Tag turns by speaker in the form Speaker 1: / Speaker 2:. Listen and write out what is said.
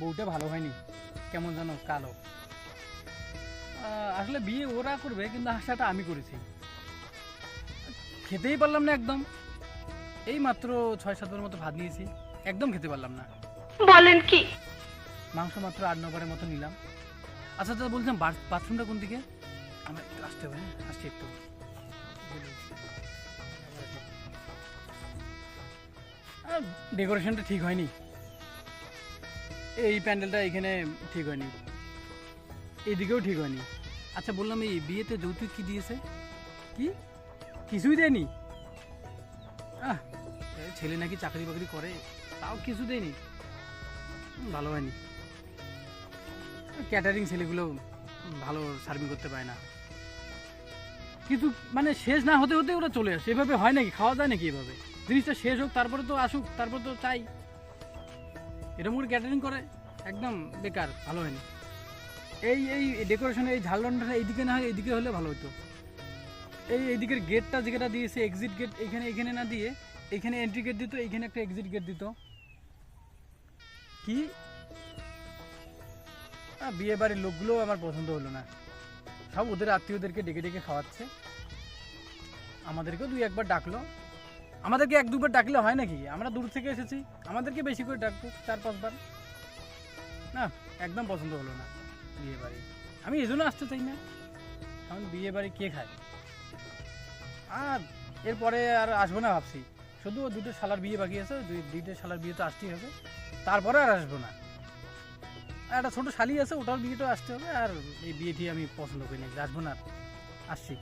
Speaker 1: বউটা ভালো হয়নি, কেমন যেন কালো। আসলে বিয়ে ওরা করবে, কিন্তু আশাটা আমি করেছি। খেতেই পারলাম না একদম। এই মাত্র 6-7 বার মতো ভাত নিয়েছি, একদম খেতে পারলাম না।
Speaker 2: বলেন কি?
Speaker 1: মাংস মাত্র 8-9 বারের মতো নিলাম। আচ্ছা দাদা, বলছিলাম বাথরুমটা কোন দিকে? আমার একটু আসতে হবে, হ্যাঁ আসছি একটু। ডেকোরেশনটা ঠিক হয়নি, এই প্যান্ডেলটা এখানে ঠিক হয়নি, এইদিকেও ঠিক হয়নি। আচ্ছা বললাম, এই বিয়েতে যৌতুক কি দিয়েছে? কি কিছুই দেয়নি? আহ, এই ছেলে নাকি চাকরি বাকরি করে, তাও কিছু দেয়নি। ভালো হয়নি। ক্যাটারিং ছেলেগুলো ভালো সার্ভিং করতে পারে না। কিছু মানে শেষ না হতে হতে ওরা চলে আসে, এভাবে হয় নাকি? খাওয়া যায় নাকি এভাবে? জিনিসটা শেষ হোক, তারপরে তো আসুক, তারপর তো চাই। এরকম করে ক্যাটারিং করে, একদম বেকার, ভালো হয়নি। এই এই ডেকোরেশনে এই ঝালরনটা এইদিকে না হয় এইদিকে হলে ভালো হতো। এইদিকের গেটটা যেটা দিয়েছে, এক্সিট গেট, এখানে না দিয়ে এখানে এন্ট্রি গেট দিত, এইখানে একটা এক্সিট গেট দিত। কি বিয়ে বাড়ির লোকগুলো আমার পছন্দ হলো না। সব ওদের আত্মীয়দেরকে ডেকে ডেকে খাওয়াচ্ছে, আমাদেরকেও 2-1 বার ডাকলো। আমাদেরকে 1-2 বার ডাকলে হয় নাকি? আমরা দূর থেকে এসেছি, আমাদেরকে বেশি করে ডাকবো 4-5 বার। না, একদম পছন্দ হলো না বিয়ে বাড়ি। আমি এই জন্য আসতে চাই না, কারণ বিয়ে বাড়ি কে খায়। আর এরপরে আর আসবো না ভাবছি। শুধু 2টো শালার বিয়ে বাকি আছে, 2টো শালার বিয়ে তো আসতেই হবে, তারপরে আর আসবো না। আর একটা ছোটো শালি আছে, ওটার বিয়েটা আসতে হবে। আর এই বিয়েটি আমি পছন্দ করি না, আসবো না, আসছি।